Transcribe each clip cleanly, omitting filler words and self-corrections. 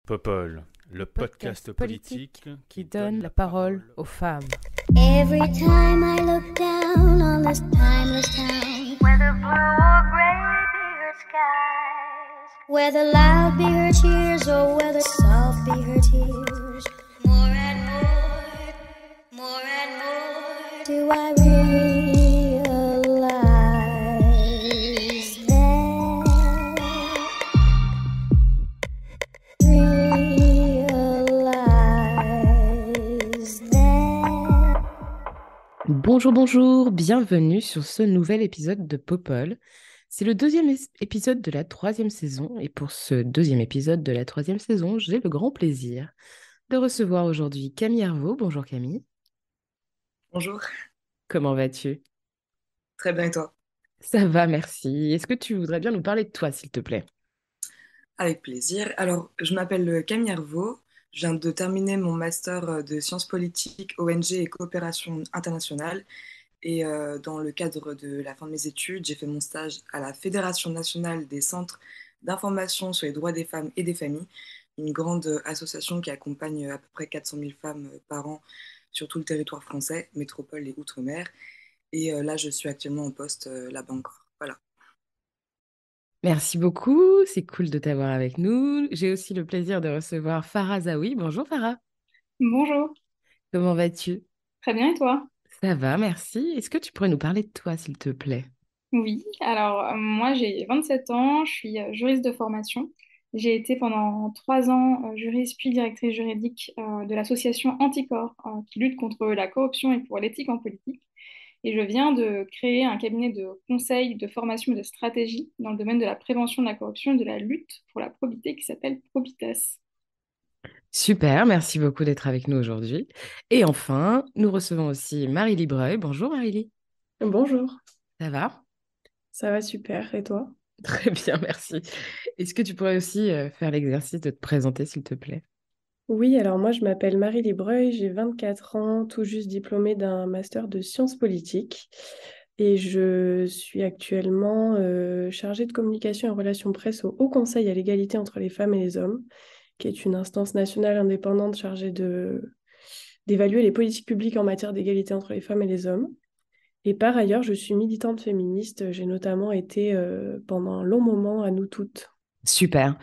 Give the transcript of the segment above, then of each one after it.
Popol, le podcast politique qui donne la parole aux femmes. Every time I look down on this timeless town, whether blue or gray be her skies, whether loud be her cheers or whether soft be her tears, more and more do I realize that. Bonjour, bienvenue sur ce nouvel épisode de Popol. C'est le deuxième épisode de la troisième saison et pour ce deuxième épisode de la troisième saison, j'ai le grand plaisir de recevoir aujourd'hui Camille Hervaux. Bonjour Camille. Bonjour, Comment vas-tu? très bien et toi? Ça va, merci. Est-ce que tu voudrais bien nous parler de toi, s'il te plaît? Avec plaisir. Alors, je m'appelle Camille Hervaux, je viens de terminer mon master de sciences politiques, ONG et coopération internationale. Et dans le cadre de la fin de mes études, j'ai fait mon stage à la Fédération nationale des centres d'information sur les droits des femmes et des familles, une grande association qui accompagne à peu près 400 000 femmes par an sur tout le territoire français, métropole et outre-mer. Et là, je suis actuellement en poste là-bas encore. Voilà. Merci beaucoup, c'est cool de t'avoir avec nous. J'ai aussi le plaisir de recevoir Farah Zaoui. Bonjour Farah, Bonjour, comment vas-tu? très bien et toi? Ça va, merci. Est-ce que tu pourrais nous parler de toi, s'il te plaît? Oui, alors moi j'ai 27 ans, je suis juriste de formation. J'ai été pendant 3 ans juriste puis directrice juridique de l'association Anticor qui lutte contre la corruption et pour l'éthique en politique. Et je viens de créer un cabinet de conseil, de formation et de stratégie dans le domaine de la prévention de la corruption et de la lutte pour la probité qui s'appelle Probitas. Super, merci beaucoup d'être avec nous aujourd'hui. Et enfin, nous recevons aussi Marie-Lie Breuil. Bonjour Marie-Lie. Bonjour, Ça va? ça va super, et toi? Très bien, merci. Est-ce que tu pourrais aussi faire l'exercice de te présenter, s'il te plaît? Oui, alors moi je m'appelle Marie Breuil, j'ai 24 ans, tout juste diplômée d'un master de sciences politiques et je suis actuellement chargée de communication et relations presse au Haut Conseil à l'égalité entre les femmes et les hommes, qui est une instance nationale indépendante chargée d'évaluer les politiques publiques en matière d'égalité entre les femmes et les hommes. Et par ailleurs, je suis militante féministe, j'ai notamment été pendant un long moment à Nous Toutes. Super.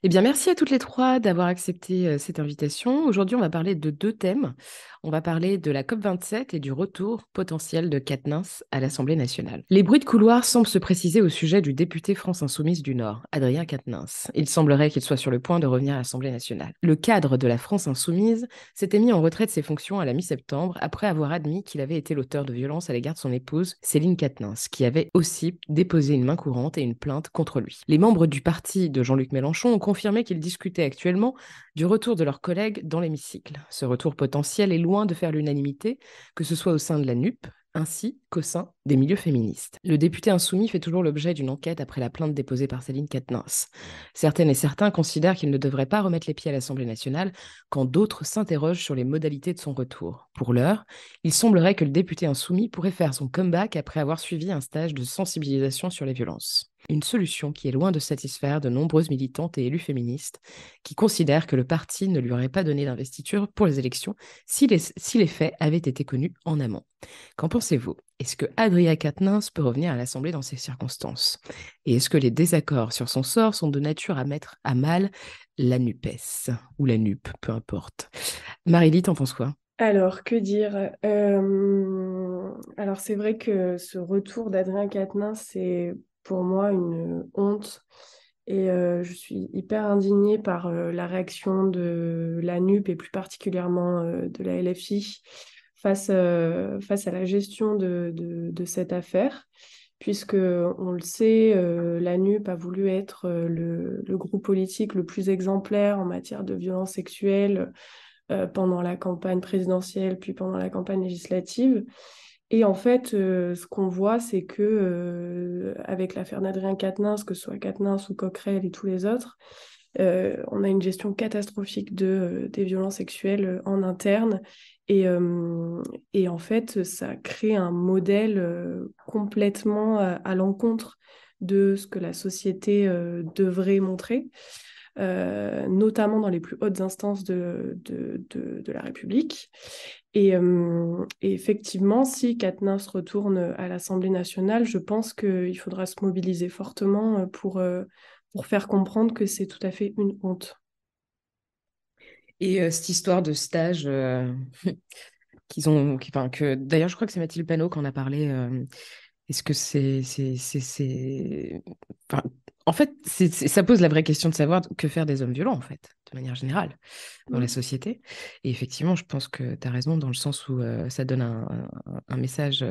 Eh bien, merci à toutes les trois d'avoir accepté cette invitation. Aujourd'hui, on va parler de deux thèmes. On va parler de la COP27 et du retour potentiel de Quatennens à l'Assemblée nationale. Les bruits de couloir semblent se préciser au sujet du député France Insoumise du Nord, Adrien Quatennens. Il semblerait qu'il soit sur le point de revenir à l'Assemblée nationale. Le cadre de la France Insoumise s'était mis en retrait de ses fonctions à la mi-septembre après avoir admis qu'il avait été l'auteur de violences à l'égard de son épouse, Céline Quatennens, qui avait aussi déposé une main courante et une plainte contre lui. Les membres du parti de Jean-Luc Mélenchon ont confirmé qu'ils discutaient actuellement du retour de leurs collègues dans l'hémicycle. Ce retour potentiel est loin de faire l'unanimité, que ce soit au sein de la NUP, ainsi qu'au sein des milieux féministes. Le député insoumis fait toujours l'objet d'une enquête après la plainte déposée par Céline Quatennens. Certaines et certains considèrent qu'il ne devrait pas remettre les pieds à l'Assemblée nationale, quand d'autres s'interrogent sur les modalités de son retour. Pour l'heure, il semblerait que le député insoumis pourrait faire son comeback après avoir suivi un stage de sensibilisation sur les violences. Une solution qui est loin de satisfaire de nombreuses militantes et élus féministes qui considèrent que le parti ne lui aurait pas donné d'investiture pour les élections si les faits avaient été connus en amont. Qu'en pensez-vous? Est-ce que Adrien Quatennens peut revenir à l'Assemblée dans ces circonstances? Et est-ce que les désaccords sur son sort sont de nature à mettre à mal la NUPES ou la NUP, peu importe? Marie-Lie, t'en penses quoi? Alors, que dire? Alors, c'est vrai que ce retour d'Adrien Quatennens, c'est pour moi une honte. Et je suis hyper indignée par la réaction de la NUP et plus particulièrement de la LFI face à la gestion de cette affaire. Puisque, on le sait, la NUP a voulu être le groupe politique le plus exemplaire en matière de violences sexuelles pendant la campagne présidentielle, puis pendant la campagne législative. Et en fait, ce qu'on voit, c'est que avec l'affaire d'Adrien Quatennens, que ce soit Quatennens ou Coquerel et tous les autres, on a une gestion catastrophique des violences sexuelles en interne. Et en fait, ça crée un modèle complètement à l'encontre de ce que la société devrait montrer. notamment dans les plus hautes instances de la République. Et effectivement, si Quatennens retourne à l'Assemblée nationale, je pense qu'il faudra se mobiliser fortement pour faire comprendre que c'est tout à fait une honte. Et cette histoire de stage d'ailleurs, je crois que c'est Mathilde Panot qui en a parlé. Est-ce que enfin, en fait, ça pose la vraie question de savoir que faire des hommes violents, en fait, de manière générale, dans la société. Et effectivement, je pense que tu as raison dans le sens où ça donne un message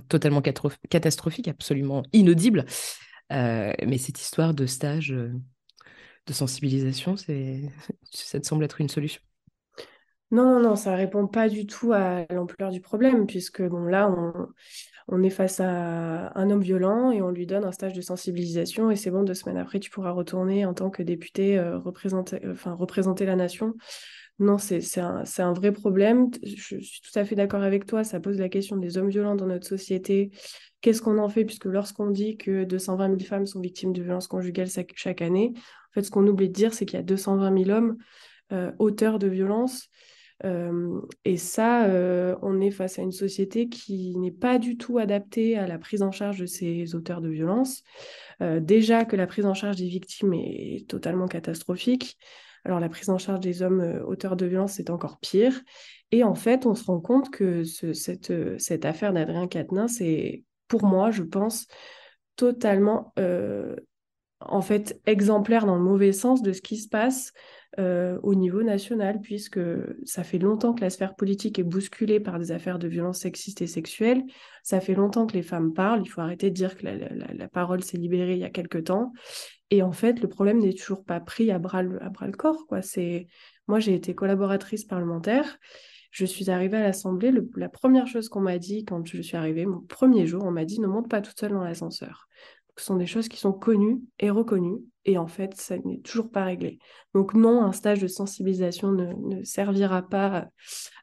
totalement catastrophique, absolument inaudible. Mais cette histoire de stage de sensibilisation, ça te semble être une solution? Non, ça répond pas du tout à l'ampleur du problème, puisque bon, là, on est face à un homme violent et on lui donne un stage de sensibilisation et c'est bon, 2 semaines après, tu pourras retourner en tant que député représenter la nation. Non, c'est un vrai problème. Je suis tout à fait d'accord avec toi, ça pose la question des hommes violents dans notre société. Qu'est-ce qu'on en fait, puisque lorsqu'on dit que 220 000 femmes sont victimes de violences conjugales chaque année, en fait, ce qu'on oublie de dire, c'est qu'il y a 220 000 hommes auteurs de violences. Et ça, on est face à une société qui n'est pas du tout adaptée à la prise en charge de ces auteurs de violences. Déjà que la prise en charge des victimes est totalement catastrophique. Alors la prise en charge des hommes auteurs de violences, c'est encore pire. Et en fait, on se rend compte que cette affaire d'Adrien Quatennens, c'est, pour moi, je pense, totalement en fait exemplaire dans le mauvais sens de ce qui se passe au niveau national, puisque ça fait longtemps que la sphère politique est bousculée par des affaires de violences sexistes et sexuelles. Ça fait longtemps que les femmes parlent. Il faut arrêter de dire que la parole s'est libérée il y a quelque temps. Et en fait, le problème n'est toujours pas pris à bras le corps, quoi. Moi, j'ai été collaboratrice parlementaire. Je suis arrivée à l'Assemblée. La première chose qu'on m'a dit quand je suis arrivée, mon premier jour, on m'a dit ne monte pas toute seule dans l'ascenseur. Ce sont des choses qui sont connues et reconnues, et en fait, ça n'est toujours pas réglé. Donc non, un stage de sensibilisation ne servira pas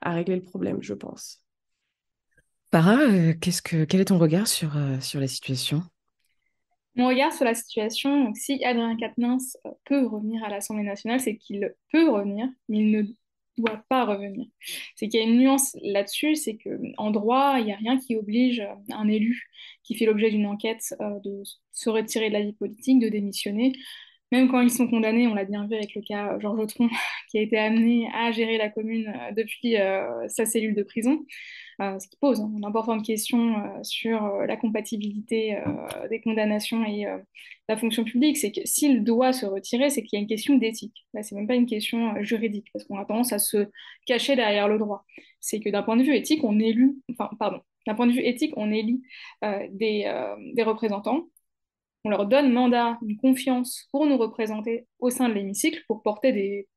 à régler le problème, je pense. Farah, quel est ton regard sur la situation? Mon regard sur la situation, donc, si Adrien Quatennens peut revenir à l'Assemblée nationale, c'est qu'il peut revenir, mais il ne doit pas revenir. C'est qu'il y a une nuance là-dessus, c'est qu'en droit, il n'y a rien qui oblige un élu qui fait l'objet d'une enquête de se retirer de la vie politique, de démissionner. Même quand ils sont condamnés, on l'a bien vu avec le cas Georges Autron, qui a été amené à gérer la commune depuis sa cellule de prison. Ce qui pose une importante question sur la compatibilité des condamnations et la fonction publique, c'est que s'il doit se retirer, c'est qu'il y a une question d'éthique. Là, c'est même pas une question juridique, parce qu'on a tendance à se cacher derrière le droit. C'est que d'un point de vue éthique, d'un point de vue éthique, on élit des représentants, on leur donne mandat, une confiance pour nous représenter au sein de l'hémicycle, pour porter des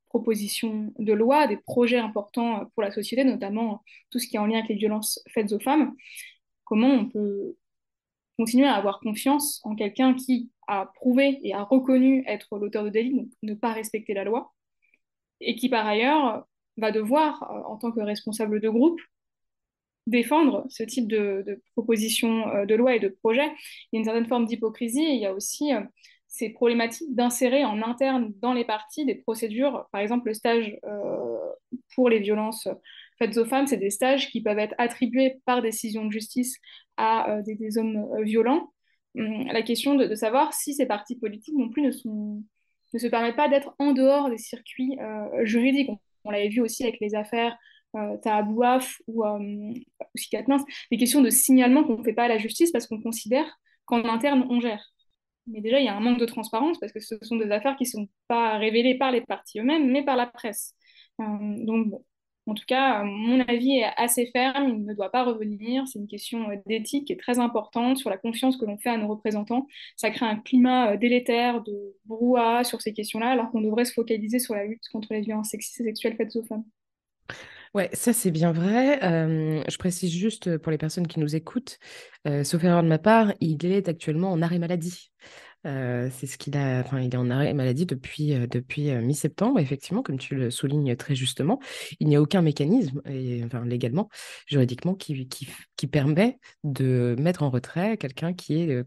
propositions de loi, des projets importants pour la société, notamment tout ce qui est en lien avec les violences faites aux femmes. Comment on peut continuer à avoir confiance en quelqu'un qui a prouvé et a reconnu être l'auteur de délit, donc ne pas respecter la loi, et qui par ailleurs va devoir, en tant que responsable de groupe, défendre ce type de propositions de loi et de projets. Il y a une certaine forme d'hypocrisie et il y a aussi ces problématiques d'insérer en interne dans les partis des procédures. Par exemple, le stage pour les violences faites aux femmes, c'est des stages qui peuvent être attribués par décision de justice à des hommes violents. La question de savoir si ces partis politiques non plus ne se permettent pas d'être en dehors des circuits juridiques. On l'avait vu aussi avec les affaires Tahabouaf ou aussi Quatennens, des questions de signalement qu'on ne fait pas à la justice parce qu'on considère qu'en interne, on gère. Mais déjà, il y a un manque de transparence parce que ce sont des affaires qui ne sont pas révélées par les partis eux-mêmes, mais par la presse. Donc, bon. En tout cas, mon avis est assez ferme, il ne doit pas revenir. C'est une question d'éthique qui est très importante sur la confiance que l'on fait à nos représentants. Ça crée un climat délétère de brouhaha sur ces questions-là, alors qu'on devrait se focaliser sur la lutte contre les violences sexistes et sexuelles faites aux femmes. Ouais, ça c'est bien vrai. Je précise juste pour les personnes qui nous écoutent, sauf erreur de ma part, il est actuellement en arrêt maladie. C'est ce qu'il a, enfin, il est en arrêt maladie depuis mi-septembre, effectivement, comme tu le soulignes très justement. Il n'y a aucun mécanisme, enfin, légalement, juridiquement, qui permet de mettre en retrait quelqu'un qui est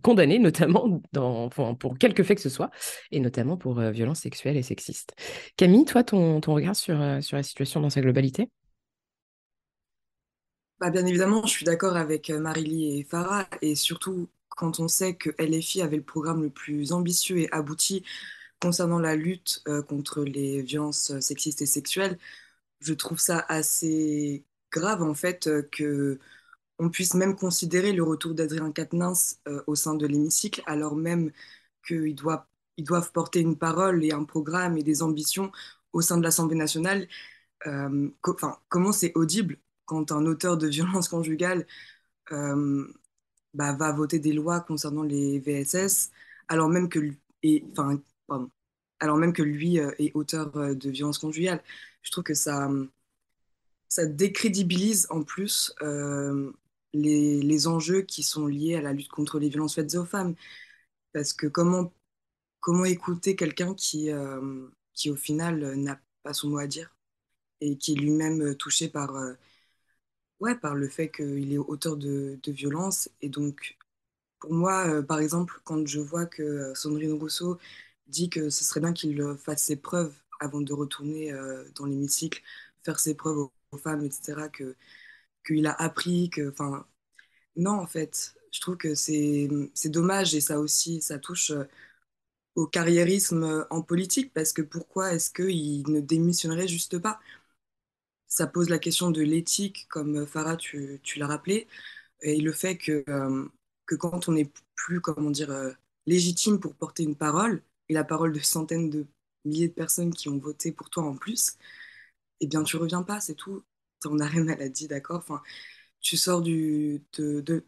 condamnés, notamment pour quelques faits que ce soit, et notamment pour violences sexuelles et sexistes. Camille, toi, ton regard sur la situation dans sa globalité? Bah, bien évidemment, je suis d'accord avec Marily et Farah, et surtout quand on sait que LFI avait le programme le plus ambitieux et abouti concernant la lutte contre les violences sexistes et sexuelles, je trouve ça assez grave en fait que on puisse même considérer le retour d'Adrien Quatennens au sein de l'hémicycle, alors même ils doivent porter une parole et un programme et des ambitions au sein de l'Assemblée nationale. Comment c'est audible quand un auteur de violence conjugale euh, va voter des lois concernant les VSS, alors même que lui, pardon, alors même que lui est auteur de violence conjugale. Je trouve que ça décrédibilise en plus les enjeux qui sont liés à la lutte contre les violences faites aux femmes. Parce que comment écouter quelqu'un qui au final n'a pas son mot à dire et qui est lui-même touché par le fait qu'il est auteur de violences. Et donc, pour moi, par exemple, quand je vois que Sandrine Rousseau dit que ce serait bien qu'il fasse ses preuves avant de retourner dans l'hémicycle, faire ses preuves aux femmes, etc., qu'il a appris, enfin, non, en fait, je trouve que c'est dommage et ça aussi, ça touche au carriérisme en politique parce que pourquoi est-ce qu'il ne démissionnerait juste pas? Ça pose la question de l'éthique, comme Farah, tu l'as rappelé, et le fait que quand on n'est plus, comment dire, légitime pour porter une parole, et la parole de centaines de milliers de personnes qui ont voté pour toi en plus, eh bien, tu reviens pas, c'est tout. T'en arrêt maladie, d'accord? Enfin, tu sors de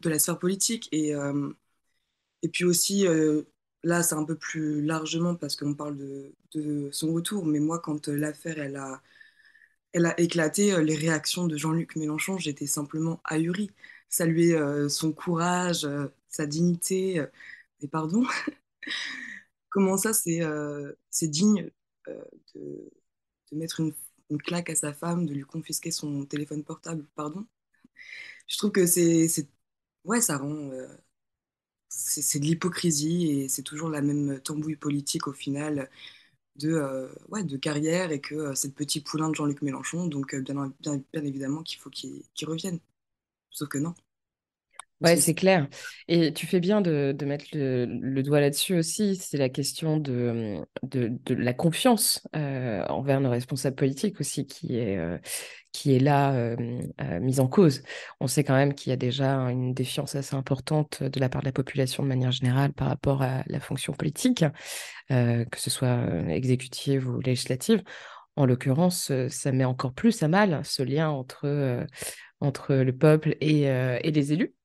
la sphère politique. Et puis aussi, là, c'est un peu plus largement parce qu'on parle de son retour. Mais moi, quand l'affaire, elle a éclaté, les réactions de Jean-Luc Mélenchon, j'étais simplement ahurie. Saluer son courage, sa dignité. Mais pardon, comment ça, c'est digne euh, de, de mettre une claque à sa femme, de lui confisquer son téléphone portable, pardon? Je trouve que ouais, ça rend, c'est de l'hypocrisie et c'est toujours la même tambouille politique au final ouais, de carrière et que c'est le petit poulain de Jean-Luc Mélenchon, donc bien évidemment qu'il faut qu'il revienne. Sauf que non. Ouais, c'est clair. Et tu fais bien de mettre le doigt là-dessus aussi. C'est la question de la confiance envers nos responsables politiques aussi qui est là mise en cause. On sait quand même qu'il y a déjà une défiance assez importante de la part de la population de manière générale par rapport à la fonction politique, que ce soit exécutive ou législative. En l'occurrence, ça met encore plus à mal ce lien entre le peuple et les élus.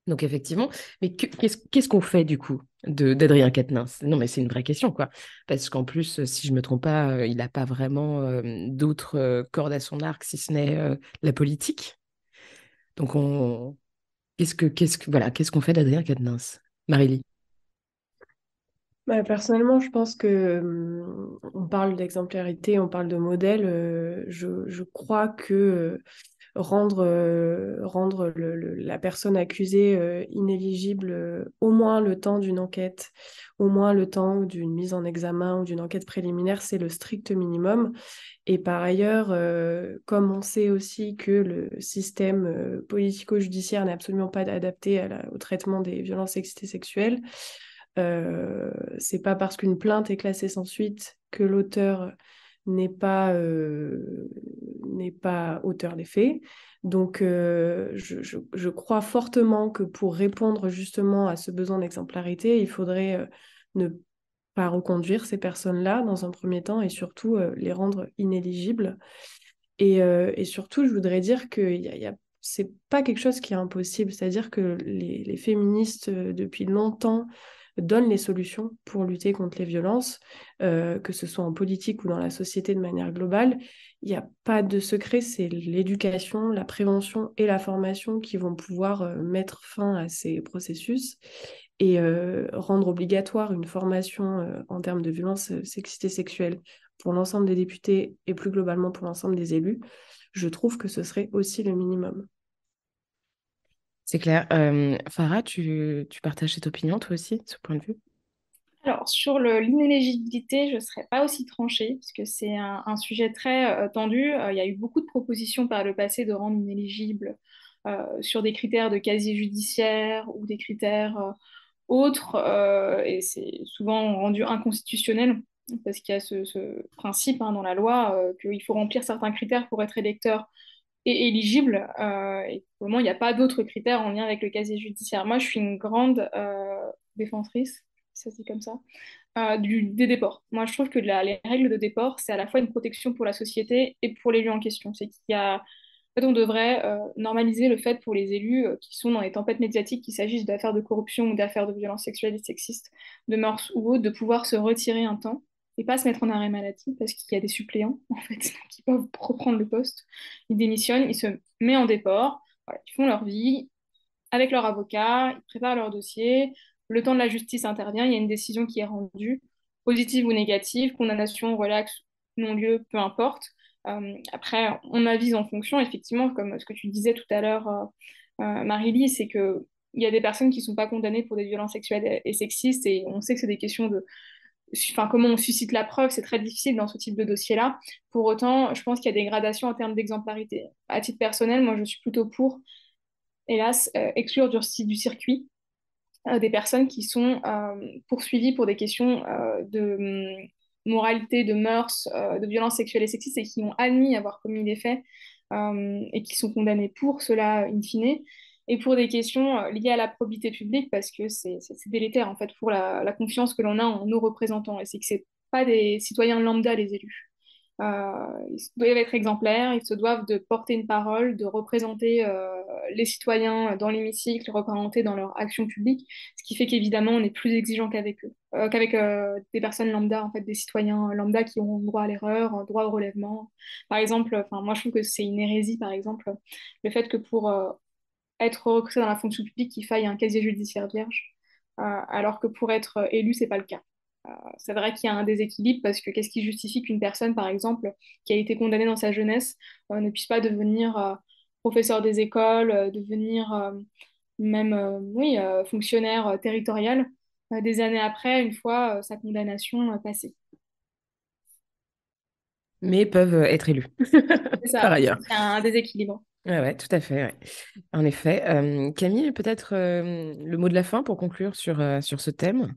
Donc effectivement, mais qu'est-ce qu'on fait du coup d'Adrien Quatennens? Non, mais c'est une vraie question, quoi. Parce qu'en plus, si je me trompe pas, il n'a pas vraiment d'autres cordes à son arc si ce n'est la politique. Donc voilà, qu'est-ce qu'on fait d'Adrien Quatennens? Marélie. Bah, personnellement, je pense que on parle d'exemplarité, on parle de modèle. Je crois que rendre la personne accusée inéligible au moins le temps d'une enquête, au moins le temps d'une mise en examen ou d'une enquête préliminaire, c'est le strict minimum. Et par ailleurs, comme on sait aussi que le système politico-judiciaire n'est absolument pas adapté au traitement des violences sexistes et sexuelles, c'est pas parce qu'une plainte est classée sans suite que l'auteur n'est pas, n'est pas auteur des faits. Donc, je crois fortement que pour répondre justement à ce besoin d'exemplarité, il faudrait ne pas reconduire ces personnes-là dans un premier temps et surtout les rendre inéligibles. Et surtout, je voudrais dire que c'est pas quelque chose qui est impossible, c'est-à-dire que les féministes, depuis longtemps, donnent les solutions pour lutter contre les violences, que ce soit en politique ou dans la société de manière globale. Il n'y a pas de secret, c'est l'éducation, la prévention et la formation qui vont pouvoir mettre fin à ces processus et rendre obligatoire une formation en termes de violences sexistes et sexuelles pour l'ensemble des députés et plus globalement pour l'ensemble des élus. Je trouve que ce serait aussi le minimum. C'est clair. Farah, tu partages cette opinion, toi aussi, de ce point de vue? Alors, sur l'inéligibilité, je ne serais pas aussi tranchée, parce que c'est un sujet très tendu. Il y a eu beaucoup de propositions par le passé de rendre inéligible sur des critères de casier judiciaire ou des critères autres, et c'est souvent rendu inconstitutionnel, parce qu'il y a ce principe dans la loi qu'il faut remplir certains critères pour être électeur et éligible, et pour le moment, il n'y a pas d'autres critères en lien avec le casier judiciaire. Moi, je suis une grande défensrice, ça c'est comme ça, des déports. Moi, je trouve que les règles de déport, c'est à la fois une protection pour la société et pour l'élu en question. C'est qu'il y a, en fait, on devrait normaliser le fait pour les élus qui sont dans les tempêtes médiatiques, qu'il s'agisse d'affaires de corruption ou d'affaires de violences sexuelles et sexistes, de mœurs ou autres, de pouvoir se retirer un temps et pas se mettre en arrêt maladie parce qu'il y a des suppléants en fait qui peuvent reprendre le poste. Ils démissionnent, ils se mettent en déport, voilà, ils font leur vie avec leur avocat, ils préparent leur dossier, le temps de la justice intervient, il y a une décision qui est rendue, positive ou négative, condamnation, relax, non-lieu, peu importe. Après, on avise en fonction, effectivement, comme ce que tu disais tout à l'heure, Marie-Lie, c'est que il y a des personnes qui ne sont pas condamnées pour des violences sexuelles et sexistes, et on sait que c'est des questions de, enfin, comment on suscite la preuve, c'est très difficile dans ce type de dossier-là. Pour autant, je pense qu'il y a des gradations en termes d'exemplarité. À titre personnel, moi, je suis plutôt pour, hélas, exclure du circuit des personnes qui sont poursuivies pour des questions de moralité, de mœurs, de violences sexuelles et sexistes et qui ont admis avoir commis des faits et qui sont condamnées pour cela in fine, et pour des questions liées à la probité publique parce que c'est délétère en fait pour la confiance que l'on a en nos représentants, et c'est que c'est pas des citoyens lambda les élus. Ils doivent être exemplaires, ils se doivent de porter une parole, de représenter les citoyens dans l'hémicycle, représenter dans leur action publique, ce qui fait qu'évidemment on est plus exigeant qu'avec eux, qu'avec des personnes lambda, en fait, des citoyens lambda qui ont droit à l'erreur, droit au relèvement. Par exemple, enfin, moi je trouve que c'est une hérésie, par exemple, le fait que pour être recruté dans la fonction publique, il faille un casier judiciaire vierge, alors que pour être élu, c'est pas le cas. C'est vrai qu'il y a un déséquilibre parce que qu'est-ce qui justifie qu'une personne, par exemple, qui a été condamnée dans sa jeunesse, ne puisse pas devenir professeur des écoles, devenir même oui, fonctionnaire territorial des années après, une fois sa condamnation passée. Mais peuvent être élus, C'est par ça, ailleurs. c'est un déséquilibre. Ouais, ouais, tout à fait. Ouais. En effet. Camille, peut-être le mot de la fin pour conclure sur ce thème.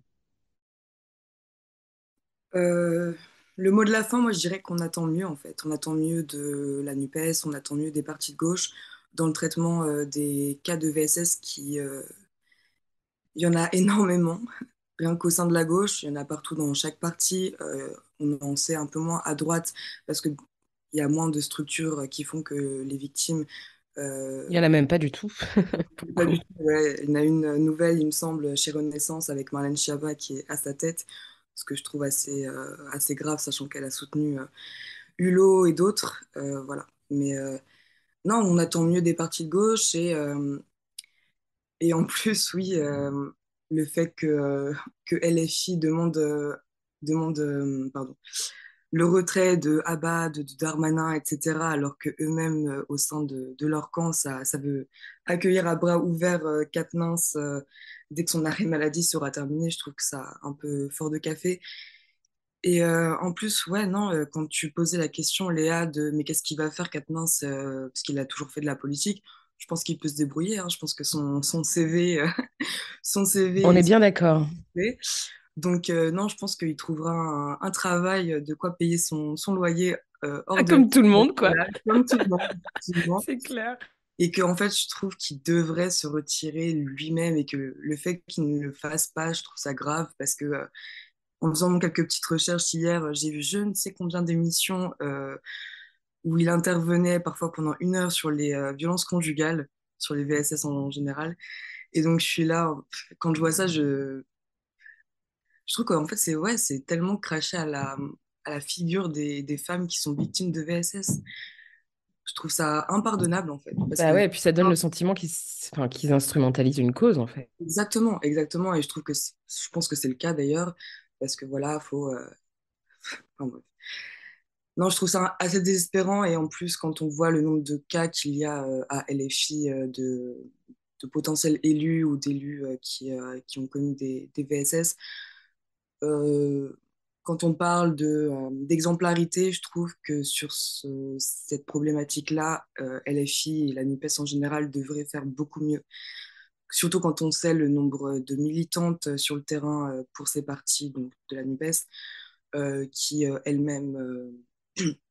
Euh, le mot de la fin, moi, je dirais qu'on attend mieux, en fait. On attend mieux de la NUPES, on attend mieux des partis de gauche dans le traitement des cas de VSS il y en a énormément. Rien qu'au sein de la gauche, il y en a partout dans chaque parti. On en sait un peu moins à droite parce qu'il y a moins de structures qui font que les victimes. Il n'y en a même pas du tout, pour le Pas coup. du tout, ouais. Il y en a une nouvelle, il me semble, chez Renaissance avec Marlène Schiappa qui est à sa tête, ce que je trouve assez grave, sachant qu'elle a soutenu Hulot et d'autres. Voilà. Mais non, on attend mieux des partis de gauche et en plus, oui, le fait que LFI demande pardon, le retrait de Abba, de Darmanin, etc., alors que eux-mêmes, au sein de leur camp, ça veut accueillir à bras ouverts Quatennens dès que son arrêt maladie sera terminé. Je trouve que ça un peu fort de café. Et en plus, ouais, non, quand tu posais la question, Léa, de mais qu'est-ce qu'il va faire Quatennens, parce qu'il a toujours fait de la politique, je pense qu'il peut se débrouiller, hein. Je pense que son CV, son On CV est est bien d'accord. fait. Donc, non, je pense qu'il trouvera un travail, de quoi payer son loyer hors Ah, de comme tout le monde, quoi. voilà, comme tout le monde, effectivement. C'est clair. Et qu'en fait, je trouve qu'il devrait se retirer lui-même et que le fait qu'il ne le fasse pas, je trouve ça grave parce que en faisant quelques petites recherches hier, j'ai vu je ne sais combien d'émissions où il intervenait parfois pendant 1 heure sur les violences conjugales, sur les VSS en général. Et donc, je suis là, quand je vois ça, je trouve qu'en fait, c'est ouais, c'est tellement craché à la figure des femmes qui sont victimes de VSS. Je trouve ça impardonnable, en fait. Parce Bah que, ouais, et puis ça donne le sentiment enfin, qu'ils instrumentalisent une cause, en fait. exactement, exactement. Et je trouve que je pense que c'est le cas d'ailleurs, parce que voilà, faut. Enfin, bref. Non, je trouve ça assez désespérant. Et en plus, quand on voit le nombre de cas qu'il y a à LFI de potentiels élus ou d'élus qui ont connu des VSS. Euh, Quand on parle d'exemplarité, je trouve que sur cette problématique-là, LFI et la NUPES en général devraient faire beaucoup mieux. Surtout quand on sait le nombre de militantes sur le terrain pour ces partis donc de la NUPES, qui elles-mêmes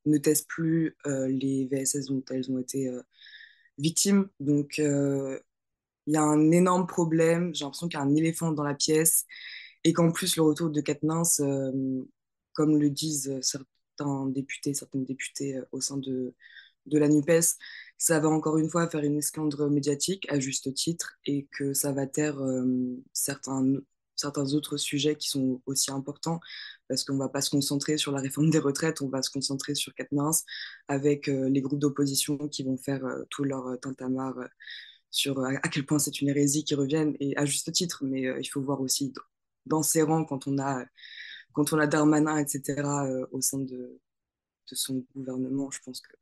ne testent plus les VSS dont elles ont été victimes. Donc il y a un énorme problème, j'ai l'impression qu'il y a un éléphant dans la pièce et qu'en plus le retour de Quatennens, comme le disent certaines députées au sein de la NUPES, ça va encore une fois faire une esclandre médiatique à juste titre et que ça va taire certains autres sujets qui sont aussi importants parce qu'on ne va pas se concentrer sur la réforme des retraites, on va se concentrer sur Quatennens avec les groupes d'opposition qui vont faire tout leur tintamarre sur à quel point c'est une hérésie qui revienne, et à juste titre, mais il faut voir aussi dans ses rangs quand on a Darmanin, etc., au sein de son gouvernement, je pense que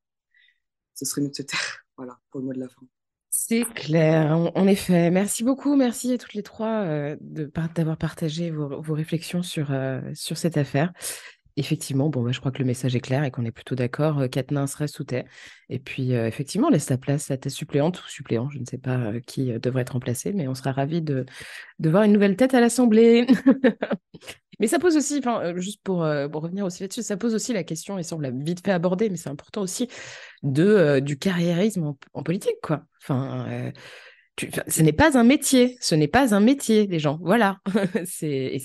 ce serait mieux de se taire. Voilà, pour le mot de la fin. C'est clair, en effet. Merci beaucoup, merci à toutes les trois d'avoir partagé vos réflexions sur cette affaire. Effectivement, bon, je crois que le message est clair et qu'on est plutôt d'accord. Quatennens reste sous terre. Et puis, effectivement, laisse ta place à ta suppléante ou suppléant. Je ne sais pas qui devrait être remplacé, mais on sera ravis de voir une nouvelle tête à l'Assemblée. Mais ça pose aussi, juste pour revenir aussi là-dessus, ça pose aussi la question, et ça on l'a vite fait aborder, mais c'est important aussi, du carriérisme en politique, quoi. Ce n'est pas un métier, les gens. Voilà. Et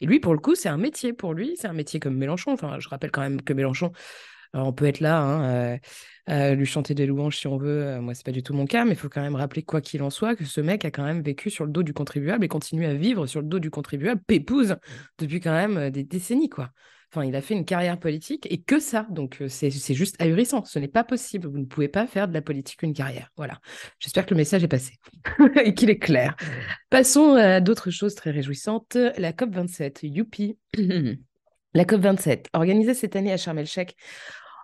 lui, pour le coup, c'est un métier pour lui, c'est un métier comme Mélenchon. Enfin, je rappelle quand même que Mélenchon, on peut être là, hein, lui chanter des louanges si on veut. Moi, c'est pas du tout mon cas, mais il faut quand même rappeler, quoi qu'il en soit, que ce mec a quand même vécu sur le dos du contribuable et continue à vivre sur le dos du contribuable, pépouze, depuis quand même des décennies, quoi. Enfin, il a fait une carrière politique et que ça. Donc, c'est juste ahurissant. Ce n'est pas possible. Vous ne pouvez pas faire de la politique une carrière. Voilà. J'espère que le message est passé et qu'il est clair. Passons à d'autres choses très réjouissantes. La COP27, youpi. La COP27, organisée cette année à Sharm el-Sheikh,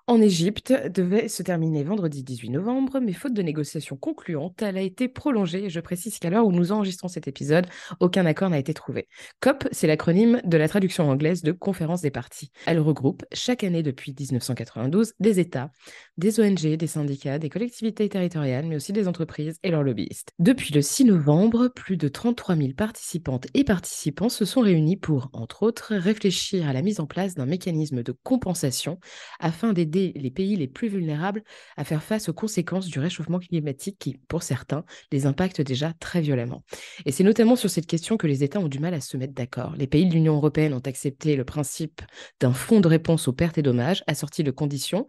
en Égypte, devait se terminer vendredi 18 novembre, mais faute de négociations concluantes, elle a été prolongée. Et je précise qu'à l'heure où nous enregistrons cet épisode, aucun accord n'a été trouvé. COP, c'est l'acronyme de la traduction anglaise de Conférence des parties. Elle regroupe chaque année depuis 1992 des États, des ONG, des syndicats, des collectivités territoriales, mais aussi des entreprises et leurs lobbyistes. Depuis le 6 novembre, plus de 33 000 participantes et participants se sont réunis pour, entre autres, réfléchir à la mise en place d'un mécanisme de compensation afin d'aider les pays les plus vulnérables à faire face aux conséquences du réchauffement climatique qui, pour certains, les impactent déjà très violemment. Et c'est notamment sur cette question que les États ont du mal à se mettre d'accord. Les pays de l'Union européenne ont accepté le principe d'un fonds de réponse aux pertes et dommages assorti de conditions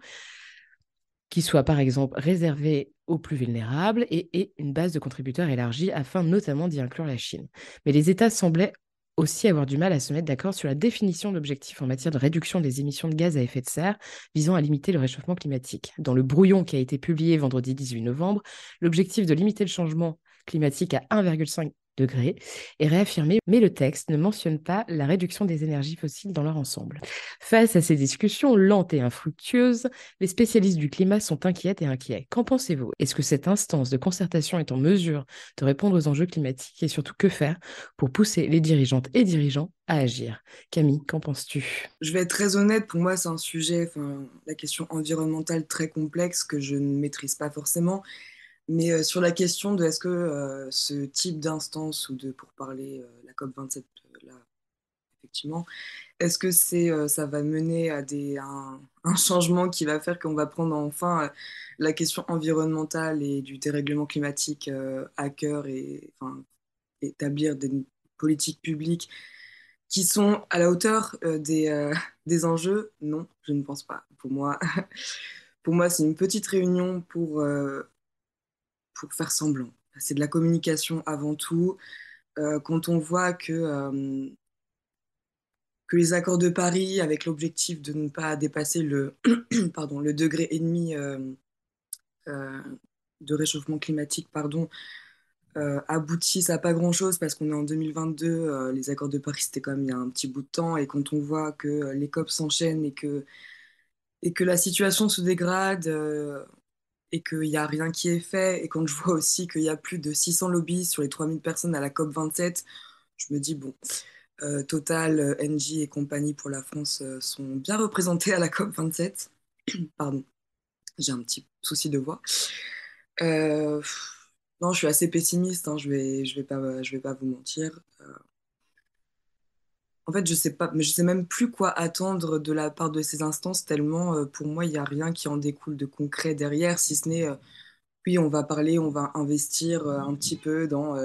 qui soit par exemple réservé aux plus vulnérables et une base de contributeurs élargie afin notamment d'y inclure la Chine. Mais les États semblaient aussi avoir du mal à se mettre d'accord sur la définition d'objectifs en matière de réduction des émissions de gaz à effet de serre visant à limiter le réchauffement climatique. Dans le brouillon qui a été publié vendredi 18 novembre, l'objectif de limiter le changement climatique à 1,5 degrés est réaffirmé, mais le texte ne mentionne pas la réduction des énergies fossiles dans leur ensemble. Face à ces discussions lentes et infructueuses, les spécialistes du climat sont inquiètes et inquiets. Qu'en pensez-vous? Est-ce que cette instance de concertation est en mesure de répondre aux enjeux climatiques et surtout que faire pour pousser les dirigeantes et dirigeants à agir? Camille, qu'en penses-tu? Je vais être très honnête, pour moi c'est un sujet, la question environnementale très complexe que je ne maîtrise pas forcément. Mais sur la question de est-ce que ce type d'instance ou pour parler la COP27 là, effectivement, est-ce que ça va mener à un changement qui va faire qu'on va prendre enfin la question environnementale et du dérèglement climatique à cœur et établir des politiques publiques qui sont à la hauteur des enjeux? Non, je ne pense pas. Pour moi c'est une petite réunion pour faire semblant. C'est de la communication avant tout. Quand on voit que les accords de Paris, avec l'objectif de ne pas dépasser le degré et demi euh, de réchauffement climatique, aboutissent à pas grand-chose parce qu'on est en 2022, les accords de Paris c'était quand même il y a un petit bout de temps, et quand on voit que les COP s'enchaînent et que la situation se dégrade, et qu'il n'y a rien qui est fait, et quand je vois aussi qu'il y a plus de 600 lobbyistes sur les 3000 personnes à la COP27, je me dis, bon, Total, Engie et compagnie pour la France sont bien représentés à la COP27. Pardon, j'ai un petit souci de voix. Euh, non, je suis assez pessimiste, hein, je vais pas vous mentir. En fait, je sais pas, mais je sais même plus quoi attendre de la part de ces instances, tellement pour moi, il n'y a rien qui en découle de concret derrière, si ce n'est, oui, on va parler, on va investir un petit peu dans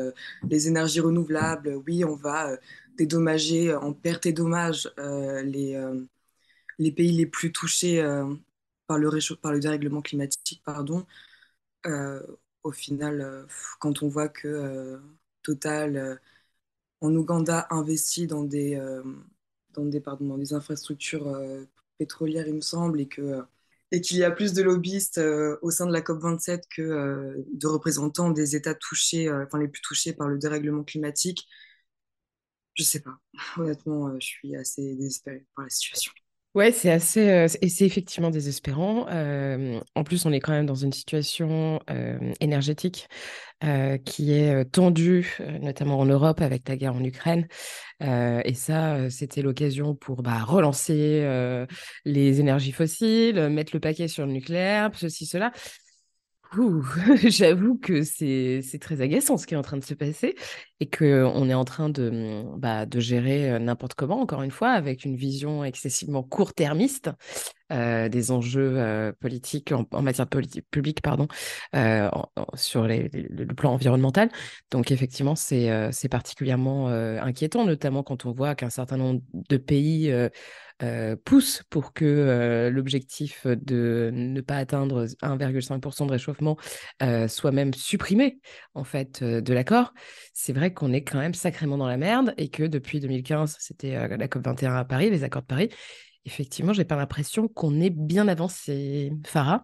les énergies renouvelables, oui, on va dédommager en perte et dommages les pays les plus touchés par le dérèglement climatique, pardon. Euh, Au final, quand on voit que Total en Ouganda investit dans des infrastructures pétrolières, il me semble, et qu'il y a plus de lobbyistes au sein de la COP27 que de représentants des États touchés, enfin les plus touchés par le dérèglement climatique. Je sais pas. Honnêtement, je suis assez désespérée par la situation. Ouais, c'est assez, et c'est effectivement désespérant. En plus, on est quand même dans une situation énergétique qui est tendue, notamment en Europe avec la guerre en Ukraine. Et ça, c'était l'occasion pour relancer les énergies fossiles, mettre le paquet sur le nucléaire, ceci, cela. Ouh, j'avoue que c'est très agaçant ce qui est en train de se passer et qu'on est en train de gérer n'importe comment, encore une fois, avec une vision excessivement court-termiste des enjeux politiques en matière de politique publique, pardon, sur le plan environnemental. Donc effectivement, c'est particulièrement inquiétant, notamment quand on voit qu'un certain nombre de pays poussent pour que l'objectif de ne pas atteindre 1,5% de réchauffement soit même supprimé en fait de l'accord. C'est vrai qu'on est quand même sacrément dans la merde et que depuis 2015, c'était la COP21 à Paris, les accords de Paris. Effectivement, j'ai pas l'impression qu'on est bien avancé. Farah?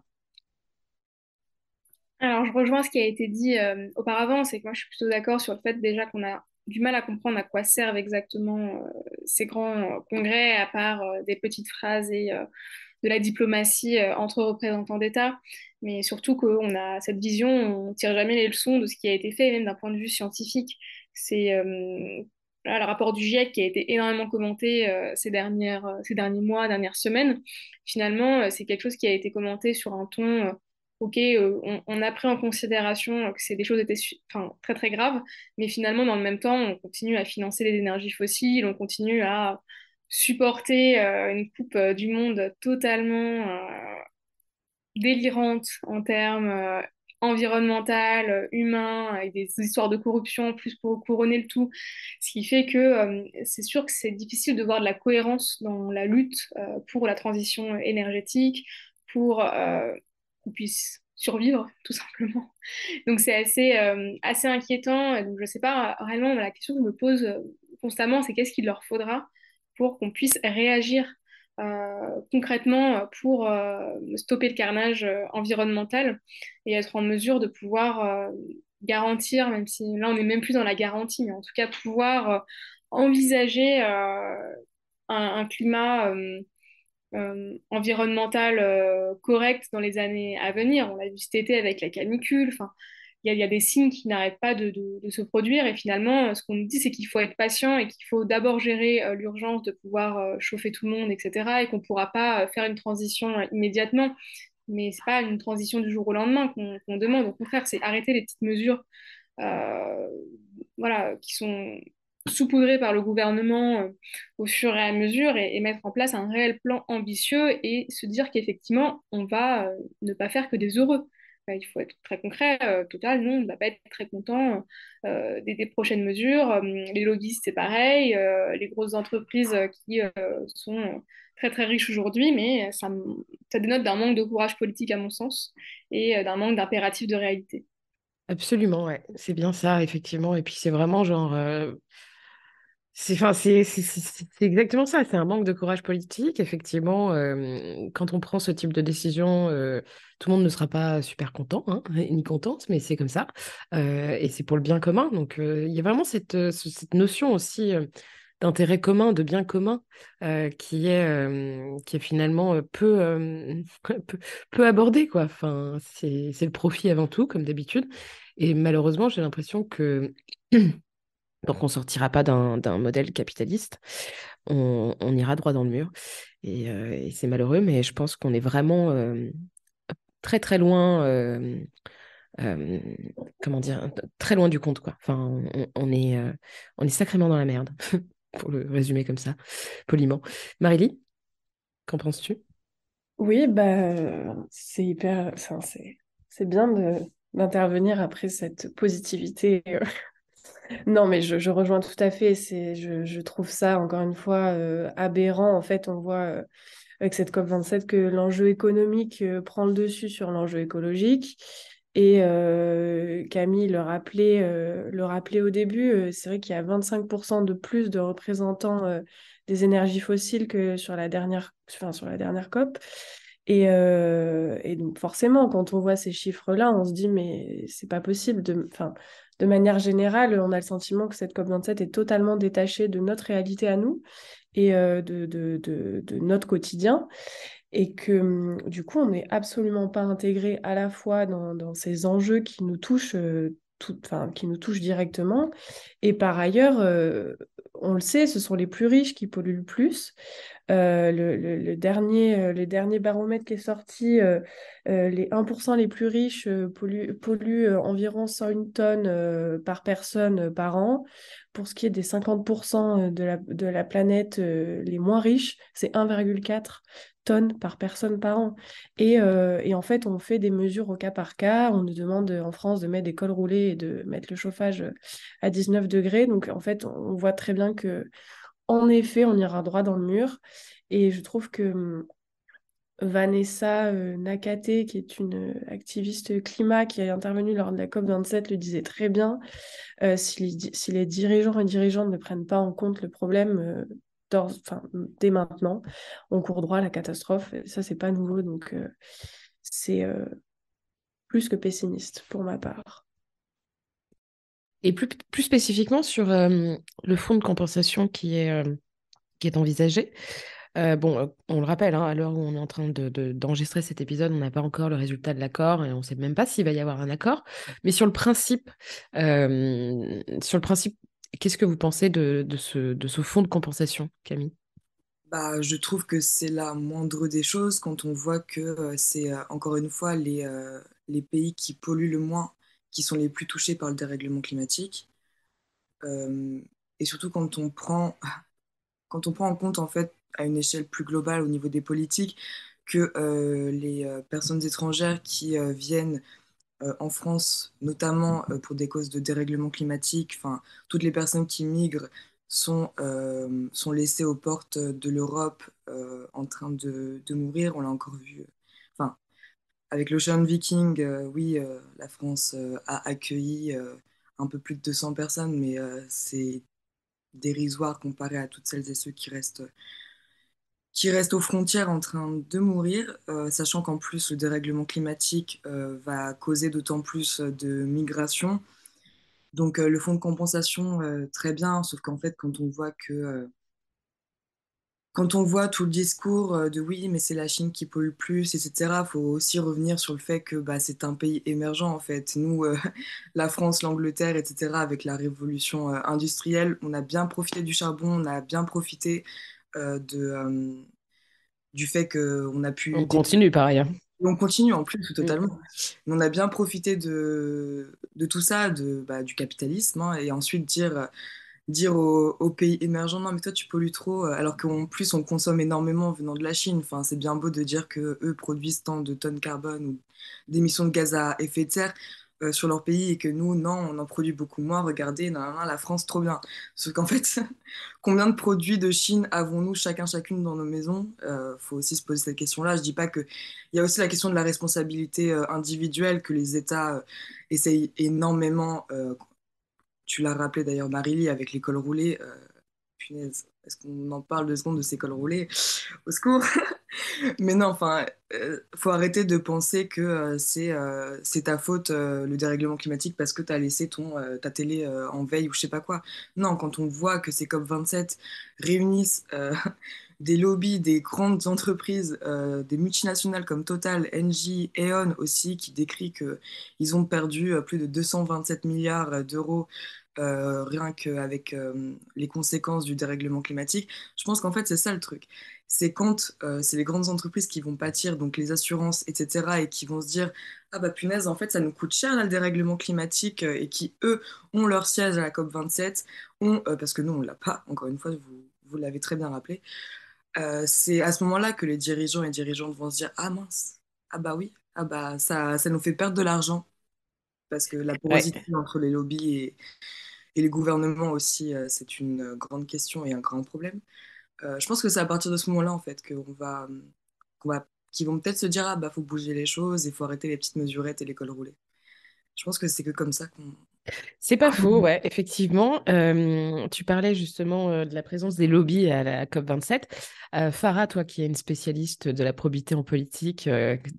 Alors, je rejoins ce qui a été dit auparavant, c'est que moi, je suis plutôt d'accord sur le fait déjà qu'on a du mal à comprendre à quoi servent exactement ces grands congrès, à part des petites phrases et de la diplomatie entre représentants d'État, mais surtout qu'on a cette vision, on ne tire jamais les leçons de ce qui a été fait, même d'un point de vue scientifique. C'est là, le rapport du GIEC qui a été énormément commenté ces derniers mois, dernières semaines. Finalement, c'est quelque chose qui a été commenté sur un ton ok, on a pris en considération que c'est des choses étaient enfin, très très graves, mais finalement, dans le même temps, on continue à financer les énergies fossiles, on continue à supporter une coupe du monde totalement délirante en termes environnemental, humains, avec des histoires de corruption en plus pour couronner le tout. Ce qui fait que c'est sûr que c'est difficile de voir de la cohérence dans la lutte pour la transition énergétique, pour qu'on puisse survivre, tout simplement. Donc c'est assez inquiétant. Donc, je ne sais pas, réellement, la question que je me pose constamment, c'est qu'est-ce qu'il leur faudra pour qu'on puisse réagir concrètement pour stopper le carnage environnemental et être en mesure de pouvoir garantir, même si là on n'est même plus dans la garantie, mais en tout cas pouvoir envisager un climat environnemental correct dans les années à venir. On l'a vu cet été avec la canicule. Enfin, il y a des signes qui n'arrêtent pas de se produire. Et finalement, ce qu'on nous dit, c'est qu'il faut être patient et qu'il faut d'abord gérer l'urgence de pouvoir chauffer tout le monde, etc. Et qu'on ne pourra pas faire une transition immédiatement. Mais ce n'est pas une transition du jour au lendemain qu'on demande. Au contraire, c'est arrêter les petites mesures euh, voilà, qui sont saupoudrées par le gouvernement au fur et à mesure et mettre en place un réel plan ambitieux et se dire qu'effectivement, on va ne pas faire que des heureux. Il faut être très concret. Total, non, on ne va pas être très content des prochaines mesures. Les lobbyistes, c'est pareil. Les grosses entreprises qui sont très très riches aujourd'hui, mais ça dénote d'un manque de courage politique à mon sens et d'un manque d'impératif de réalité. Absolument, ouais. C'est bien ça, effectivement. Et puis c'est vraiment genre... c'est exactement ça. C'est un manque de courage politique. Effectivement, quand on prend ce type de décision, tout le monde ne sera pas super content, hein, ni contente, mais c'est comme ça. Et c'est pour le bien commun. Donc, il y a vraiment cette notion aussi d'intérêt commun, de bien commun, qui est finalement peu, peu abordé, quoi. Enfin, c'est le profit avant tout, comme d'habitude. Et malheureusement, j'ai l'impression que donc on sortira pas d'un modèle capitaliste, on ira droit dans le mur. Et c'est malheureux, mais je pense qu'on est vraiment très très loin, euh, comment dire, très loin du compte, quoi. Enfin, on est sacrément dans la merde, pour le résumer comme ça, poliment. Marélie, qu'en penses-tu? Oui, bah, c'est hyper, enfin, c'est bien d'intervenir après cette positivité. Non, mais je rejoins tout à fait. Je trouve ça, encore une fois, aberrant. En fait, on voit avec cette COP27 que l'enjeu économique prend le dessus sur l'enjeu écologique. Et Camille le rappelait au début, c'est vrai qu'il y a 25% de plus de représentants des énergies fossiles que sur la dernière COP. Et donc forcément, quand on voit ces chiffres-là, on se dit, mais c'est pas possible. Enfin, de manière générale, on a le sentiment que cette COP27 est totalement détachée de notre réalité à nous et de notre quotidien. Et que du coup, on n'est absolument pas intégré à la fois dans ces enjeux qui nous touchent, enfin, qui nous touchent directement. Et par ailleurs, on le sait, ce sont les plus riches qui polluent le plus. Le dernier baromètre qui est sorti, les 1% les plus riches polluent environ 101 tonnes par personne par an. Pour ce qui est des 50% de la planète les moins riches, c'est 1,4 tonnes par personne par an. Et en fait, on fait des mesures au cas par cas. On nous demande en France de mettre des cols roulés et de mettre le chauffage à 19 degrés. Donc, en fait, on voit très bien que en effet, on ira droit dans le mur. Et je trouve que Vanessa Nakate, qui est une activiste climat qui est intervenue lors de la COP27, le disait très bien. Si les dirigeants et dirigeantes ne prennent pas en compte le problème enfin, dès maintenant, on court droit à la catastrophe. Et ça, c'est pas nouveau. Donc, c'est plus que pessimiste pour ma part. Et plus spécifiquement sur le fonds de compensation qui est envisagé. Bon, on le rappelle, hein, à l'heure où on est en train d'enregistrer cet épisode, on n'a pas encore le résultat de l'accord et on ne sait même pas s'il va y avoir un accord. Mais sur le principe, qu'est-ce que vous pensez de ce fonds de compensation, Camille? Bah, je trouve que c'est la moindre des choses quand on voit que c'est encore une fois les pays qui polluent le moins qui sont les plus touchés par le dérèglement climatique. Euh, et surtout quand on prend en compte en fait à une échelle plus globale au niveau des politiques que les personnes étrangères qui viennent en France, notamment pour des causes de dérèglement climatique, enfin, toutes les personnes qui migrent sont laissées aux portes de l'Europe en train de mourir. On l'a encore vu. Enfin, avec l'Ocean Viking, oui, la France a accueilli un peu plus de 200 personnes, mais c'est dérisoire comparé à toutes celles et ceux qui restent aux frontières en train de mourir, sachant qu'en plus le dérèglement climatique va causer d'autant plus de migration. Donc le fonds de compensation, très bien, sauf qu'en fait quand on voit tout le discours de oui, mais c'est la Chine qui pollue le plus, etc., il faut aussi revenir sur le fait que bah, c'est un pays émergent en fait. Nous, la France, l'Angleterre, etc., avec la révolution industrielle, on a bien profité du charbon, on a bien profité du fait qu'on a pu On continue par ailleurs. on continue en plus Mm. totalement. Mais on a bien profité de tout ça, du capitalisme, hein, et ensuite dire aux pays émergents, non mais toi tu pollues trop, alors qu'en plus on consomme énormément venant de la Chine. Enfin, c'est bien beau de dire que eux produisent tant de tonnes carbone ou d'émissions de gaz à effet de serre sur leur pays et que nous, non, on en produit beaucoup moins. Regardez, non, non, non, la France, trop bien. Sauf qu'en fait, combien de produits de Chine avons-nous chacune dans nos maisons? Faut aussi se poser cette question-là. Je dis pas que... Il y a aussi la question de la responsabilité individuelle que les États essayent énormément. Tu l'as rappelé d'ailleurs, Marily, avec les cols roulés. Punaise, est-ce qu'on en parle 2 secondes de ces cols roulés? Au secours! Mais non, enfin, faut arrêter de penser que c'est ta faute, le dérèglement climatique, parce que tu as laissé ta télé en veille ou je sais pas quoi. Non, quand on voit que ces COP27 réunissent des lobbies, des grandes entreprises, des multinationales comme Total, Engie, E.ON aussi, qui décrit qu'ils ont perdu plus de 227 milliards d'euros rien qu'avec les conséquences du dérèglement climatique. Je pense qu'en fait, c'est ça le truc. C'est quand c'est les grandes entreprises qui vont pâtir, donc les assurances, etc., et qui vont se dire, ah bah punaise, en fait, ça nous coûte cher là, le dérèglement climatique, et qui, eux, ont leur siège à la COP27, parce que nous, on l'a pas, encore une fois, vous l'avez très bien rappelé. C'est à ce moment-là que les dirigeants et dirigeantes vont se dire, ah mince, ah bah oui, ah bah ça nous fait perdre de l'argent, parce que la Ouais. porosité entre les lobbies et les gouvernements aussi, c'est une grande question et un grand problème. Je pense que c'est à partir de ce moment-là, en fait, qu'ils vont peut-être se dire, ah bah faut bouger les choses, il faut arrêter les petites mesurettes et les cols roulés. Je pense que c'est que comme ça qu'on... C'est pas faux, ouais, effectivement. Tu parlais justement de la présence des lobbies à la COP27. Farah, toi qui es une spécialiste de la probité en politique,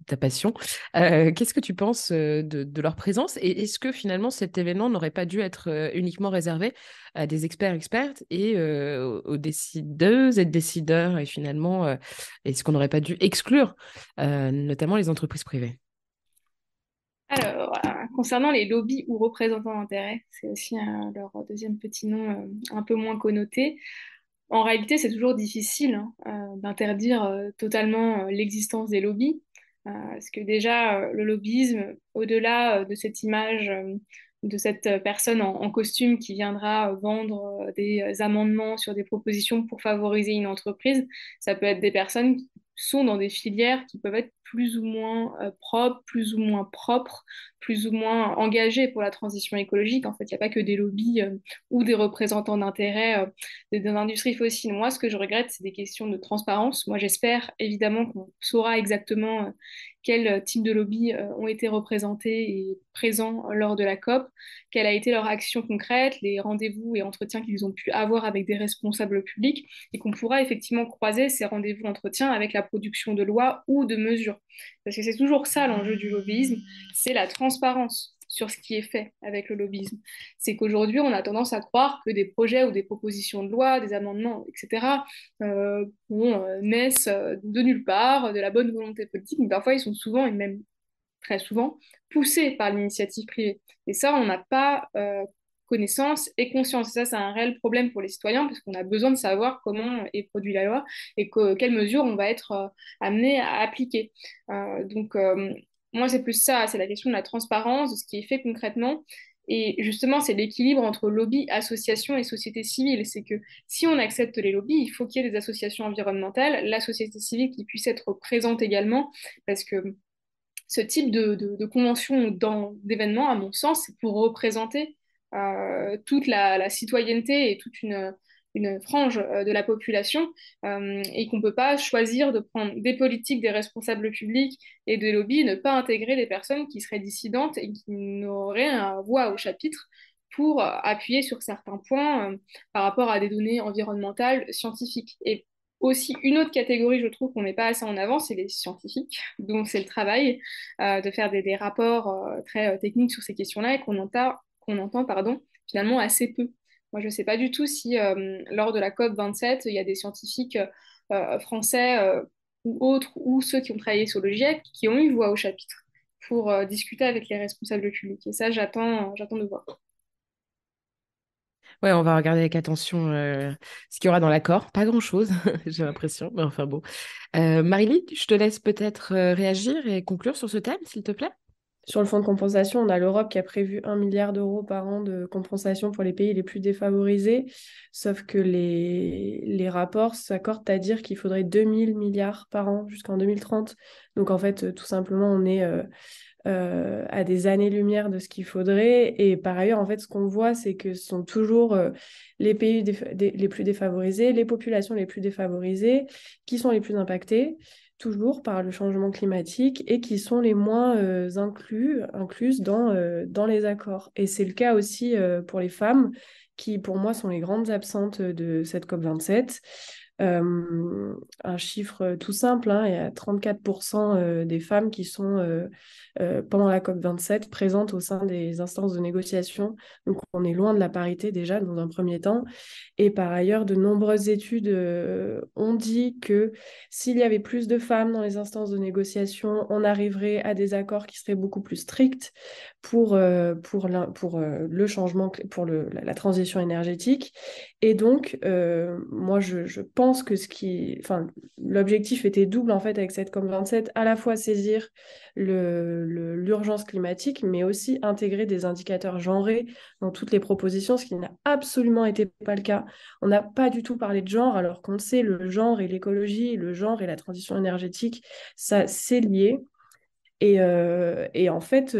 ta passion, qu'est-ce que tu penses de leur présence? Et est-ce que finalement cet événement n'aurait pas dû être uniquement réservé à des experts-expertes et aux décideuses et décideurs? Et finalement, est-ce qu'on n'aurait pas dû exclure notamment les entreprises privées? Alors, concernant les lobbies ou représentants d'intérêts, c'est aussi leur deuxième petit nom un peu moins connoté. En réalité, c'est toujours difficile hein, d'interdire totalement l'existence des lobbies, parce que déjà, le lobbyisme, au-delà de cette image de cette personne en costume qui viendra vendre des amendements sur des propositions pour favoriser une entreprise, ça peut être des personnes qui sont dans des filières qui peuvent être plus ou moins propres, plus ou moins propres, plus ou moins engagées pour la transition écologique. En fait, il n'y a pas que des lobbies ou des représentants d'intérêts des industries fossiles. Moi, ce que je regrette, c'est des questions de transparence. Moi, j'espère évidemment qu'on saura exactement quels types de lobbies ont été représentés et présents lors de la COP, quelle a été leur action concrète, les rendez-vous et entretiens qu'ils ont pu avoir avec des responsables publics, et qu'on pourra effectivement croiser ces rendez-vous entretiens avec la production de lois ou de mesures. Parce que c'est toujours ça l'enjeu du lobbyisme, c'est la transparence sur ce qui est fait avec le lobbyisme. C'est qu'aujourd'hui, on a tendance à croire que des projets ou des propositions de loi, des amendements, etc., naissent de nulle part, de la bonne volonté politique, mais parfois ils sont souvent, et même très souvent, poussés par l'initiative privée. Et ça, on n'a pas connaissance et conscience. Et ça, c'est un réel problème pour les citoyens, parce qu'on a besoin de savoir comment est produite la loi et quelles mesures on va être amené à appliquer. Moi, c'est plus ça, c'est la question de la transparence, de ce qui est fait concrètement. Et justement, c'est l'équilibre entre lobby, association et société civile. C'est que si on accepte les lobbies, il faut qu'il y ait des associations environnementales, la société civile qui puisse être présente également, parce que ce type de convention ou d'événement, à mon sens, c'est pour représenter toute la citoyenneté et toute une frange de la population et qu'on ne peut pas choisir de prendre des politiques, des responsables publics et des lobbies, ne pas intégrer des personnes qui seraient dissidentes et qui n'auraient un voix au chapitre pour appuyer sur certains points par rapport à des données environnementales, scientifiques. Et aussi, une autre catégorie, je trouve qu'on met pas assez en avant, c'est les scientifiques. Donc, c'est le travail de faire des rapports très techniques sur ces questions-là et qu'on entend finalement assez peu. Moi, je ne sais pas du tout si lors de la COP27, il y a des scientifiques français ou autres, ou ceux qui ont travaillé sur le GIEC, qui ont eu voix au chapitre pour discuter avec les responsables publics. Et ça, j'attends de voir. Ouais, on va regarder avec attention ce qu'il y aura dans l'accord. Pas grand-chose, j'ai l'impression, mais enfin bon. Marie-Lie, je te laisse peut-être réagir et conclure sur ce thème, s'il te plaît. Sur le fonds de compensation, on a l'Europe qui a prévu 1 milliard d'euros par an de compensation pour les pays les plus défavorisés, sauf que les rapports s'accordent à dire qu'il faudrait 2000 milliards par an jusqu'en 2030. Donc en fait, tout simplement, on est à des années-lumière de ce qu'il faudrait. Et par ailleurs, en fait, ce qu'on voit, c'est que ce sont toujours les pays les plus défavorisés, les populations les plus défavorisées qui sont les plus impactées toujours par le changement climatique et qui sont les moins incluses dans les accords. Et c'est le cas aussi pour les femmes qui, pour moi, sont les grandes absentes de cette COP27. Un chiffre tout simple, hein, il y a 34% des femmes qui sont, pendant la COP27, présentes au sein des instances de négociation. Donc on est loin de la parité déjà dans un premier temps. Et par ailleurs, de nombreuses études ont dit que s'il y avait plus de femmes dans les instances de négociation, on arriverait à des accords qui seraient beaucoup plus stricts pour le changement, pour la transition énergétique. Et donc, moi, je pense que l'objectif était double en fait avec cette COP27, à la fois saisir l'urgence climatique, mais aussi intégrer des indicateurs genrés dans toutes les propositions, ce qui n'a absolument été pas le cas. On n'a pas du tout parlé de genre, alors qu'on le sait, le genre et l'écologie, le genre et la transition énergétique, ça, c'est lié. Et en fait,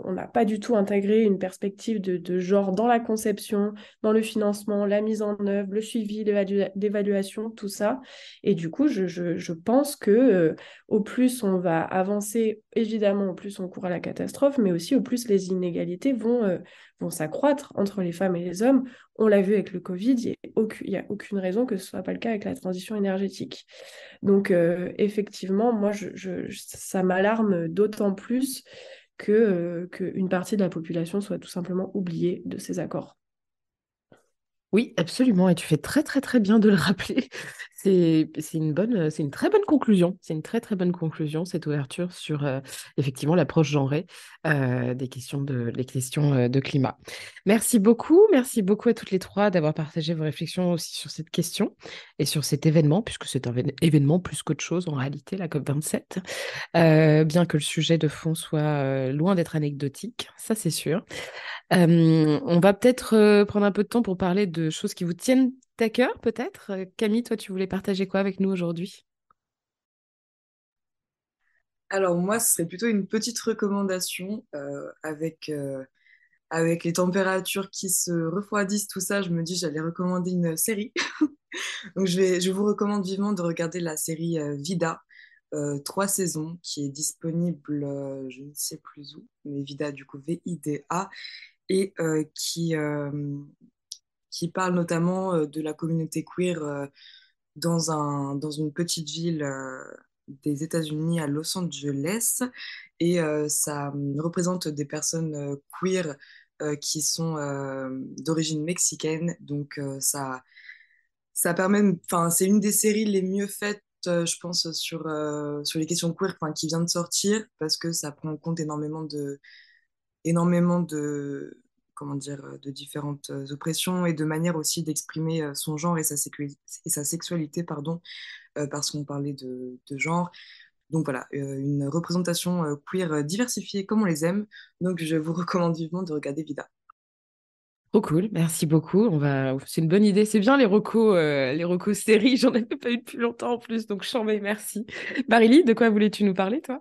on n'a pas du tout intégré une perspective de genre dans la conception, dans le financement, la mise en œuvre, le suivi, l'évaluation, tout ça. Et du coup, je pense que au plus on va avancer, évidemment, au plus on court à la catastrophe, mais aussi au plus les inégalités vont s'accroître entre les femmes et les hommes. On l'a vu avec le Covid, il n'y a aucune raison que ce ne soit pas le cas avec la transition énergétique. Donc, effectivement, moi, ça m'alarme d'autant plus qu'une partie de la population soit tout simplement oubliée de ces accords. Oui, absolument. Et tu fais très, très, très bien de le rappeler. C'est une très bonne conclusion. C'est une très, très bonne conclusion, cette ouverture sur effectivement l'approche genrée les questions de climat. Merci beaucoup. Merci beaucoup à toutes les trois d'avoir partagé vos réflexions aussi sur cette question et sur cet événement, puisque c'est un événement plus qu'autre chose en réalité, la COP27. Bien que le sujet de fond soit loin d'être anecdotique, ça c'est sûr. On va peut-être prendre un peu de temps pour parler de choses qui vous tiennent à cœur, peut-être. Camille, toi, tu voulais partager quoi avec nous aujourd'hui? Alors moi, ce serait plutôt une petite recommandation avec les températures qui se refroidissent, tout ça, je me dis j'allais recommander une série. Donc je vous recommande vivement de regarder la série Vida, 3 saisons, qui est disponible, je ne sais plus où, mais Vida, du coup, Vida, et qui parle notamment de la communauté queer dans une petite ville des États-Unis à Los Angeles. Et ça représente des personnes queer qui sont d'origine mexicaine. Donc ça permet, enfin, c'est une des séries les mieux faites, je pense, sur les questions queer, enfin, qui vient de sortir, parce que ça prend en compte énormément de, comment dire, de différentes oppressions et de manières aussi d'exprimer son genre et sa sexualité, pardon, parce qu'on parlait de genre. Donc voilà, une représentation queer diversifiée comme on les aime. Donc je vous recommande vivement de regarder Vida. Trop cool, merci beaucoup. C'est une bonne idée. C'est bien les recos séries. J'en avais pas eu depuis longtemps en plus, donc j'en mets merci. Marily, de quoi voulais-tu nous parler, toi?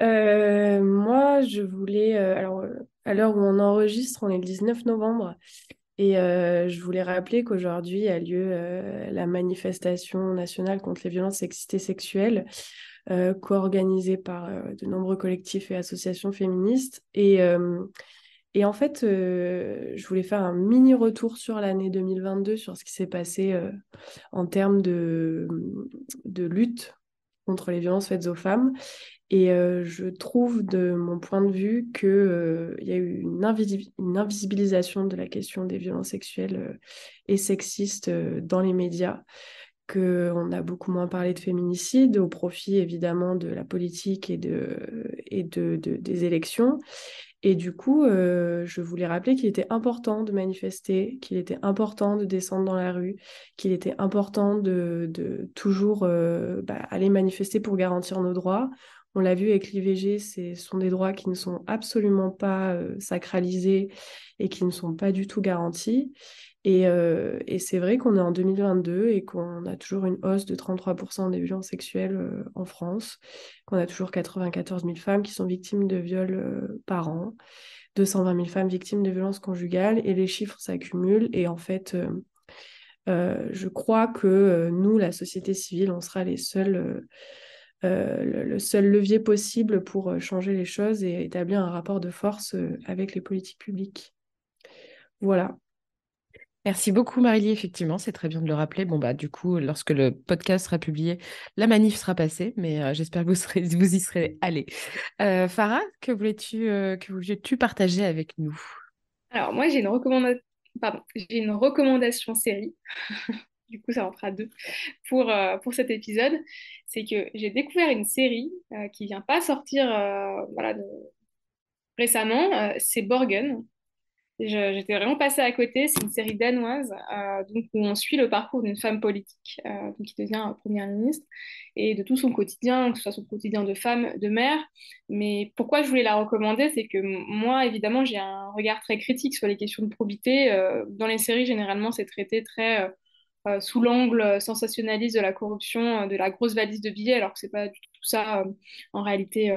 Moi, je voulais, alors à l'heure où on enregistre, on est le 19 novembre, et je voulais rappeler qu'aujourd'hui a lieu la manifestation nationale contre les violences sexistes et sexuelles, co-organisée par de nombreux collectifs et associations féministes. Et en fait, je voulais faire un mini retour sur l'année 2022, sur ce qui s'est passé en termes de lutte contre les violences faites aux femmes. Et je trouve, de mon point de vue, qu'il y a eu une invisibilisation de la question des violences sexuelles et sexistes dans les médias, qu'on a beaucoup moins parlé de féminicide, au profit évidemment de la politique des élections. Et du coup, je voulais rappeler qu'il était important de manifester, qu'il était important de descendre dans la rue, qu'il était important de toujours aller manifester pour garantir nos droits. On l'a vu avec l'IVG, ce sont des droits qui ne sont absolument pas sacralisés et qui ne sont pas du tout garantis. Et c'est vrai qu'on est en 2022 et qu'on a toujours une hausse de 33% des violences sexuelles en France, qu'on a toujours 94 000 femmes qui sont victimes de viols par an, 220 000 femmes victimes de violences conjugales, et les chiffres s'accumulent. Et en fait, je crois que nous, la société civile, on sera le seul levier possible pour changer les choses et établir un rapport de force avec les politiques publiques. Voilà. Merci beaucoup, Marie-Lie. Effectivement, c'est très bien de le rappeler. Bon, bah, du coup, lorsque le podcast sera publié, la manif sera passée, mais j'espère que vous y serez allés. Farah, que voulais-tu partager avec nous? Alors, moi, j'ai une recommandation série. Du coup, ça en fera deux pour cet épisode. C'est que j'ai découvert une série qui vient pas sortir récemment. C'est Borgen. J'étais vraiment passée à côté. C'est une série danoise donc où on suit le parcours d'une femme politique donc qui devient première ministre et de tout son quotidien, que ce soit son quotidien de femme, de mère. Mais pourquoi je voulais la recommander, c'est que moi, évidemment, j'ai un regard très critique sur les questions de probité. Dans les séries, généralement, c'est traité très sous l'angle sensationnaliste de la corruption, de la grosse valise de billets, alors que c'est pas du tout ça. En réalité,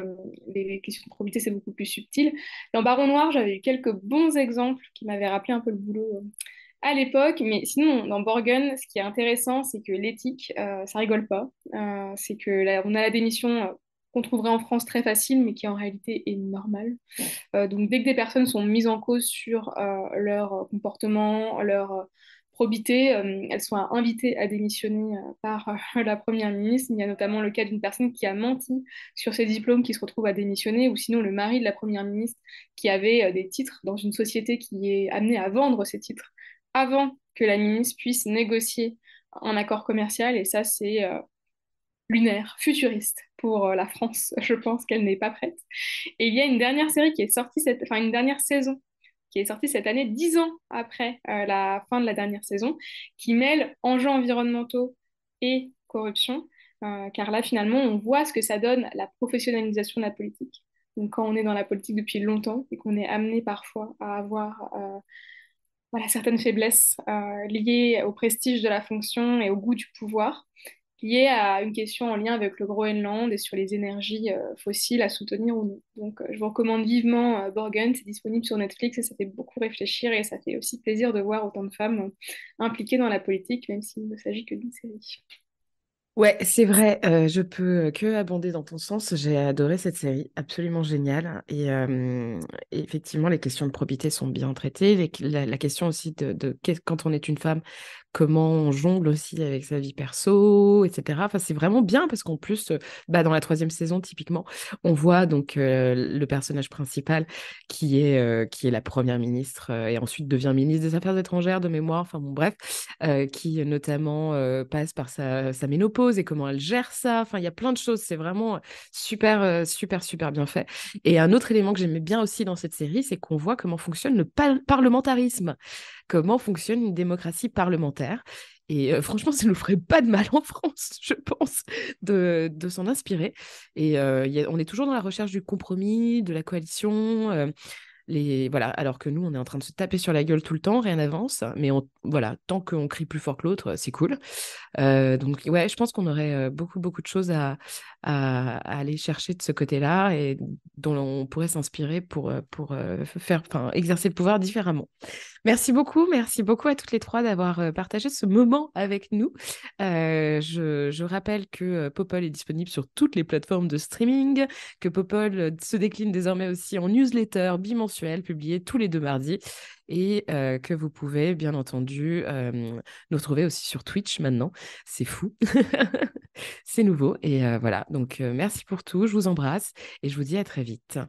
les questions de probité, c'est beaucoup plus subtil. Dans Baron Noir, j'avais eu quelques bons exemples qui m'avaient rappelé un peu le boulot à l'époque, mais sinon, dans Borgen, ce qui est intéressant, c'est que l'éthique, ça rigole pas. C'est que là, on a la démission qu'on trouverait en France très facile, mais qui en réalité est normale. Donc, dès que des personnes sont mises en cause sur leur comportement, leur probité, elles sont invitées à démissionner par la première ministre. Il y a notamment le cas d'une personne qui a menti sur ses diplômes qui se retrouve à démissionner, ou sinon le mari de la première ministre qui avait des titres dans une société qui est amenée à vendre ces titres avant que la ministre puisse négocier un accord commercial. Et ça, c'est lunaire, futuriste pour la France. Je pense qu'elle n'est pas prête. Et il y a une dernière série qui est sortie, une dernière saison qui est sortie cette année, 10 ans après la fin de la dernière saison, qui mêle enjeux environnementaux et corruption, car là, finalement, on voit ce que ça donne, la professionnalisation de la politique. Donc, quand on est dans la politique depuis longtemps et qu'on est amené parfois à avoir certaines faiblesses liées au prestige de la fonction et au goût du pouvoir, liées à une question en lien avec le Groenland et sur les énergies fossiles à soutenir ou non. Donc, je vous recommande vivement Borgen, c'est disponible sur Netflix et ça fait beaucoup réfléchir et ça fait aussi plaisir de voir autant de femmes impliquées dans la politique, même s'il ne s'agit que d'une série. Ouais, c'est vrai, je peux que abonder dans ton sens. J'ai adoré cette série, absolument géniale. Et effectivement, les questions de probité sont bien traitées. La question aussi quand on est une femme, comment on jongle aussi avec sa vie perso, etc. Enfin, c'est vraiment bien parce qu'en plus, dans la troisième saison, typiquement, on voit donc le personnage principal qui est la première ministre et ensuite devient ministre des Affaires étrangères de mémoire. Enfin bon, bref, qui notamment passe par sa ménopause et comment elle gère ça. Enfin, il y a plein de choses. C'est vraiment super, super, super bien fait. Et un autre élément que j'aimais bien aussi dans cette série, c'est qu'on voit comment fonctionne le parlementarisme, comment fonctionne une démocratie parlementaire. Et franchement, ça ne nous ferait pas de mal en France, je pense, de s'en inspirer. Et on est toujours dans la recherche du compromis, de la coalition. Voilà, alors que nous, on est en train de se taper sur la gueule tout le temps, rien n'avance. Mais voilà, tant qu'on crie plus fort que l'autre, c'est cool. Donc, ouais, je pense qu'on aurait beaucoup, beaucoup de choses à aller chercher de ce côté-là et dont on pourrait s'inspirer pour exercer le pouvoir différemment. Merci beaucoup à toutes les trois d'avoir partagé ce moment avec nous. Je rappelle que Popol est disponible sur toutes les plateformes de streaming, que Popol se décline désormais aussi en newsletter bimensuel publié tous les 2 mardis et que vous pouvez bien entendu nous retrouver aussi sur Twitch maintenant. C'est fou, c'est nouveau et voilà. Donc merci pour tout, je vous embrasse et je vous dis à très vite.